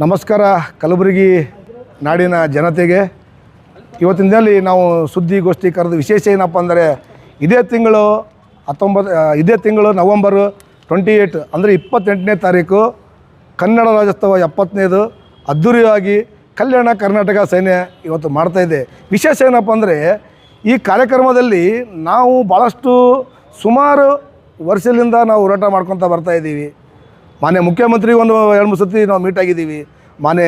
ನಮಸ್ಕಾರ ಕಲಬುರಗಿ ನಾಡಿನ ಜನತೆಗೆ ಇವತ್ತಿನ ದಿನದಲ್ಲಿ ನಾವು ಸುದ್ದಿಗೋಷ್ಠಿ ಕರೆದು ವಿಶೇಷ ಏನಪ್ಪ ಅಂದರೆ ಇದೇ ತಿಂಗಳು ನವಂಬರ್ 28 ಅಂದರೆ 28ನೇ ತಾರೀಕು ಕನ್ನಡ ರಾಜ್ಯೋತ್ಸವ 70ನೇದು ಅದ್ಧೂರಿಯಾಗಿ ಕಲ್ಯಾಣ ಕರ್ನಾಟಕ ಸೇನೆ ಇವತ್ತು ಮಾಡ್ತಾಯಿದೆ. ವಿಶೇಷ ಏನಪ್ಪ ಅಂದರೆ ಈ ಕಾರ್ಯಕ್ರಮದಲ್ಲಿ ನಾವು ಭಾಳಷ್ಟು ಸುಮಾರು ವರ್ಷದಿಂದ ನಾವು ಹೋರಾಟ ಮಾಡ್ಕೊತ ಬರ್ತಾಯಿದ್ದೀವಿ. ಮಾನ್ಯ ಮುಖ್ಯಮಂತ್ರಿ ಒಂದು 2-3 ಸತಿ ನಾವು ಮೀಟ್ ಆಗಿದ್ದೀವಿ. ಮಾನ್ಯ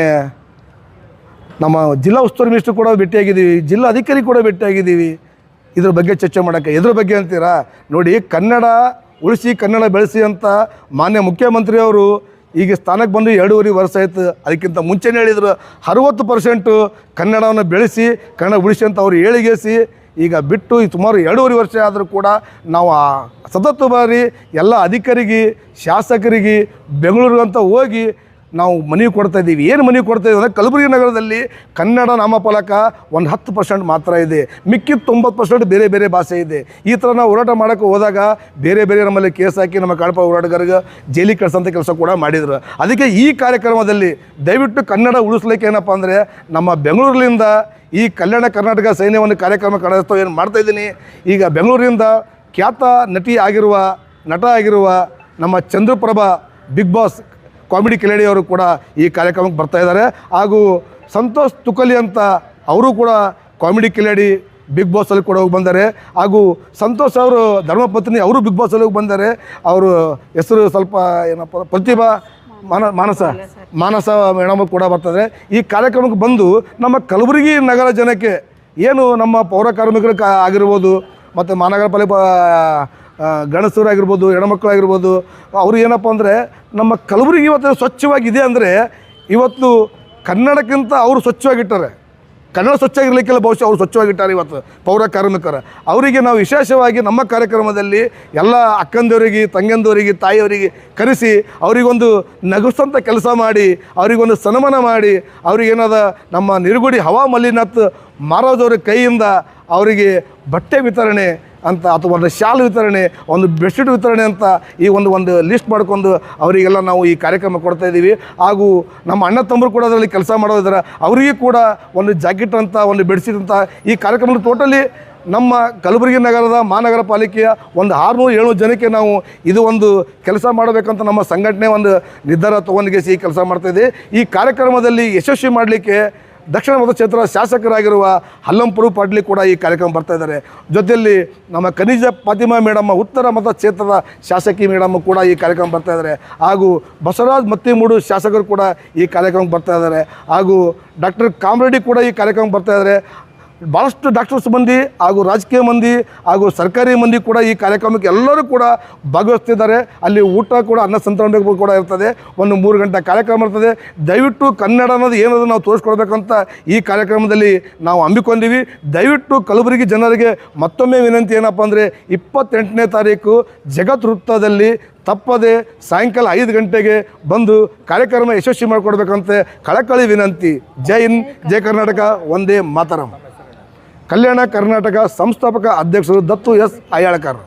ನಮ್ಮ ಜಿಲ್ಲಾ ಉಸ್ತುವಾರಿ ಮಿನಿಸ್ಟ್ರು ಕೂಡ ಭೇಟಿಯಾಗಿದ್ದೀವಿ, ಜಿಲ್ಲಾ ಅಧಿಕಾರಿ ಕೂಡ ಭೇಟಿಯಾಗಿದ್ದೀವಿ. ಇದ್ರ ಬಗ್ಗೆ ಚರ್ಚೆ ಮಾಡೋಕ್ಕೆ ಎದ್ರ ಬಗ್ಗೆ ಅಂತೀರಾ ನೋಡಿ, ಕನ್ನಡ ಉಳಿಸಿ ಕನ್ನಡ ಬೆಳೆಸಿ ಅಂತ ಮಾನ್ಯ ಮುಖ್ಯಮಂತ್ರಿಯವರು ಈಗ ಸ್ಥಾನಕ್ಕೆ ಬಂದು 2.5 ವರ್ಷ ಆಯಿತು. ಅದಕ್ಕಿಂತ ಮುಂಚೆನೇ ಹೇಳಿದರು 60% ಕನ್ನಡವನ್ನು ಬೆಳೆಸಿ ಕನ್ನಡ ಉಳಿಸಿ ಅಂತ ಅವ್ರು ಹೇಳಿಗೇಸಿ ಈಗ ಬಿಟ್ಟು ಸುಮಾರು 2.5 ವರ್ಷ ಆದರೂ ಕೂಡ ನಾವು ಸತತ ಬಾರಿ ಎಲ್ಲ ಅಧಿಕಾರಿಗೆ ಶಾಸಕರಿಗೆ ಬೆಂಗಳೂರಿಗೆ ಅಂತ ಹೋಗಿ ನಾವು ಮನವಿ ಕೊಡ್ತಾಯಿದ್ದೀವಿ. ಏನು ಮನವಿ ಕೊಡ್ತಾಯಿದ್ದೀವಿ ಅಂದರೆ ಕಲಬುರಗಿ ನಗರದಲ್ಲಿ ಕನ್ನಡ ನಾಮಫಲಕ ಒಂದು 10% ಮಾತ್ರ ಇದೆ, ಮಿಕ್ಕಿದ 90% ಬೇರೆ ಬೇರೆ ಭಾಷೆ ಇದೆ. ಈ ಥರ ನಾವು ಹೋರಾಟ ಮಾಡೋಕ್ಕೆ ಹೋದಾಗ ಬೇರೆ ಬೇರೆ ನಮ್ಮಲ್ಲಿ ಕೇಸ್ ಹಾಕಿ ನಮ್ಮ ಕಳಪ ಹೋರಾಟಗಾರರಿಗೆ ಜೈಲಿಗೆ ಕಳಿಸೋಂಥ ಕೆಲಸ ಕೂಡ ಮಾಡಿದರು. ಅದಕ್ಕೆ ಈ ಕಾರ್ಯಕ್ರಮದಲ್ಲಿ ದಯವಿಟ್ಟು ಕನ್ನಡ ಉಳಿಸ್ಲಿಕ್ಕೆ ಏನಪ್ಪ ಅಂದರೆ ನಮ್ಮ ಬೆಂಗಳೂರಿನಿಂದ ಈ ಕಲ್ಯಾಣ ಕರ್ನಾಟಕ ಸೈನ್ಯವನ್ನು ಕಾರ್ಯಕ್ರಮ ಕಳಿಸ್ತೋ ಏನು ಮಾಡ್ತಾಯಿದ್ದೀನಿ. ಈಗ ಬೆಂಗಳೂರಿನಿಂದ ಖ್ಯಾತ ನಟ ಆಗಿರುವ ನಮ್ಮ ಚಂದ್ರಪ್ರಭಾ ಬಿಗ್ ಬಾಸ್ ಕಾಮಿಡಿ ಕಿಲಾಡಿಯವರು ಕೂಡ ಈ ಕಾರ್ಯಕ್ರಮಕ್ಕೆ ಬರ್ತಾಯಿದ್ದಾರೆ. ಹಾಗೂ ಸಂತೋಷ್ ತುಕಲಿ ಅಂತ ಅವರು ಕೂಡ ಕಾಮಿಡಿ ಕಿಲಾಡಿ ಬಿಗ್ ಬಾಸಲ್ಲಿ ಕೂಡ ಹೋಗಿ ಬಂದ್ದಾರೆ. ಹಾಗೂ ಸಂತೋಷ್ ಅವರು ಧರ್ಮಪತ್ನಿ ಅವರು ಬಿಗ್ ಬಾಸಲ್ಲಿ ಹೋಗಿ ಬಂದ್ದಾರೆ. ಅವರು ಹೆಸರು ಸ್ವಲ್ಪ ಏನಪ್ಪ ಪ್ರತಿಭಾ ಮಾನಸ ಮೇಡಮ್ ಕೂಡ ಬರ್ತದೆ. ಈ ಕಾರ್ಯಕ್ರಮಕ್ಕೆ ಬಂದು ನಮ್ಮ ಕಲಬುರಗಿ ನಗರ ಜನಕ್ಕೆ ಏನು ನಮ್ಮ ಪೌರ ಕಾರ್ಮಿಕರು ಆಗಿರ್ಬೋದು ಮತ್ತು ಮಹಾನಗರ ಪಾಲಿಕೆ ಗಣಸರಾಗಿರ್ಬೋದು ಹೆಣ್ಮಕ್ಳಾಗಿರ್ಬೋದು ಅವರು ಏನಪ್ಪ ಅಂದರೆ ನಮ್ಮ ಕಲಬುರಗಿ ಇವತ್ತು ಸ್ವಚ್ಛವಾಗಿದೆ ಅಂದರೆ ಇವತ್ತು ಕನ್ನಡಕ್ಕಿಂತ ಅವರು ಸ್ವಚ್ಛವಾಗಿಟ್ಟಾರೆ. ಕನ್ನಡ ಸ್ವಚ್ಛವಾಗಿರಲಿಕ್ಕೆಲ್ಲ ಬಹುಶಃ ಅವರು ಸ್ವಚ್ಛವಾಗಿಟ್ಟಾರೆ. ಇವತ್ತು ಪೌರ ಕಾರ್ಮಿಕರು ಅವರಿಗೆ ನಾವು ವಿಶೇಷವಾಗಿ ನಮ್ಮ ಕಾರ್ಯಕ್ರಮದಲ್ಲಿ ಎಲ್ಲ ಅಕ್ಕಂದವರಿಗೆ ತಂಗಂದವರಿಗೆ ತಾಯಿಯವರಿಗೆ ಕರೆಸಿ ಅವರಿಗೊಂದು ನಗಿಸೋಂಥ ಕೆಲಸ ಮಾಡಿ ಅವರಿಗೊಂದು ಸನ್ಮಾನ ಮಾಡಿ ಅವರಿಗೇನಾದ ನಮ್ಮ ನಿರುಗುಡಿ ಹವಾ ಮಲ್ಲಿನಾಥ್ ಮಹಾರಾಜ್ ಅವರ ಕೈಯಿಂದ ಅವರಿಗೆ ಬಟ್ಟೆ ವಿತರಣೆ ಅಂತ ಅಥವಾ ಒಂದು ಶಾಲು ವಿತರಣೆ, ಒಂದು ಬೆಡ್ಶೀಟ್ ವಿತರಣೆ ಅಂತ ಈ ಒಂದು ಲಿಸ್ಟ್ ಮಾಡ್ಕೊಂಡು ಅವರಿಗೆಲ್ಲ ನಾವು ಈ ಕಾರ್ಯಕ್ರಮ ಕೊಡ್ತಾಯಿದ್ದೀವಿ. ಹಾಗೂ ನಮ್ಮ ಅಣ್ಣ ತಮ್ಮರು ಕೂಡ ಅದರಲ್ಲಿ ಕೆಲಸ ಮಾಡೋದಿದ್ದಾರೆ, ಅವರಿಗೆ ಕೂಡ ಒಂದು ಜಾಕೆಟ್ ಅಂತ ಒಂದು ಬೆಡ್ಶೀಟ್ ಅಂತ ಈ ಕಾರ್ಯಕ್ರಮ ಟೋಟಲಿ ನಮ್ಮ ಕಲಬುರಗಿ ನಗರದ ಮಹಾನಗರ ಪಾಲಿಕೆಯ ಒಂದು 600-700 ಜನಕ್ಕೆ ನಾವು ಇದು ಒಂದು ಕೆಲಸ ಮಾಡಬೇಕಂತ ನಮ್ಮ ಸಂಘಟನೆ ಒಂದು ನಿರ್ಧಾರ ತೊಗೊಂಡಿಗೆ ಈ ಕೆಲಸ ಮಾಡ್ತಾಯಿದೆ. ಈ ಕಾರ್ಯಕ್ರಮದಲ್ಲಿ ಯಶಸ್ವಿ ಮಾಡಲಿಕ್ಕೆ ದಕ್ಷಿಣ ಮತಕ್ಷೇತ್ರ ಶಾಸಕರಾಗಿರುವ ಹಲ್ಲಂಪುರು ಪಾಟೀಲ್ ಕೂಡ ಈ ಕಾರ್ಯಕ್ರಮ ಬರ್ತಾಯಿದ್ದಾರೆ. ಜೊತೆಯಲ್ಲಿ ನಮ್ಮ ಖನಿಜ ಫಾತಿಮಾ ಮೇಡಮ್ ಉತ್ತರ ಮತಕ್ಷೇತ್ರದ ಶಾಸಕಿ ಮೇಡಮ್ ಕೂಡ ಈ ಕಾರ್ಯಕ್ರಮ ಬರ್ತಾಯಿದ್ದಾರೆ. ಹಾಗೂ ಬಸವರಾಜ್ ಮತ್ತಿಮೂಡು ಶಾಸಕರು ಕೂಡ ಈ ಕಾರ್ಯಕ್ರಮಕ್ಕೆ ಬರ್ತಾಯಿದ್ದಾರೆ. ಹಾಗೂ ಡಾಕ್ಟರ್ ಕಾಮರೆಡ್ಡಿ ಕೂಡ ಈ ಕಾರ್ಯಕ್ರಮಕ್ಕೆ ಬರ್ತಾಯಿದ್ದಾರೆ. ಭಾಳಷ್ಟು ಡಾಕ್ಟರ್ಸ್ ಮಂದಿ ಹಾಗೂ ರಾಜಕೀಯ ಮಂದಿ ಹಾಗೂ ಸರ್ಕಾರಿ ಮಂದಿ ಕೂಡ ಈ ಕಾರ್ಯಕ್ರಮಕ್ಕೆ ಎಲ್ಲರೂ ಕೂಡ ಭಾಗವಹಿಸ್ತಿದ್ದಾರೆ. ಅಲ್ಲಿ ಊಟ ಕೂಡ ಅನ್ನ ಸಂತರಣೆ ಕೂಡ ಇರ್ತದೆ. ಒಂದು 3 ಗಂಟೆ ಕಾರ್ಯಕ್ರಮ ಇರ್ತದೆ. ದಯವಿಟ್ಟು ಕನ್ನಡ ಅನ್ನೋದು ಏನದು ನಾವು ತೋರಿಸ್ಕೊಡ್ಬೇಕಂತ ಈ ಕಾರ್ಯಕ್ರಮದಲ್ಲಿ ನಾವು ಹಮ್ಮಿಕೊಂಡಿವಿ. ದಯವಿಟ್ಟು ಕಲಬುರಗಿ ಜನರಿಗೆ ಮತ್ತೊಮ್ಮೆ ವಿನಂತಿ ಏನಪ್ಪ ಅಂದರೆ 28ನೇ ತಾರೀಕು ಜಗತ್ ವೃತ್ತದಲ್ಲಿ ತಪ್ಪದೆ ಸಾಯಂಕಾಲ 5 ಗಂಟೆಗೆ ಬಂದು ಕಾರ್ಯಕ್ರಮ ಯಶಸ್ವಿ ಮಾಡಿಕೊಡ್ಬೇಕಂತ ಕಳಕಳಿ ವಿನಂತಿ. ಜೈ ಹಿಂದ್, ಜೈ ಕರ್ನಾಟಕ, ವಂದೇ ಮಾತರಂ. ಕಲ್ಯಾಣ ಕರ್ನಾಟಕ ಸಂಸ್ಥಾಪಕ ಅಧ್ಯಕ್ಷರು ದತ್ತು ಎಸ್ ಅಯ್ಯಾಳ್ಕರ್.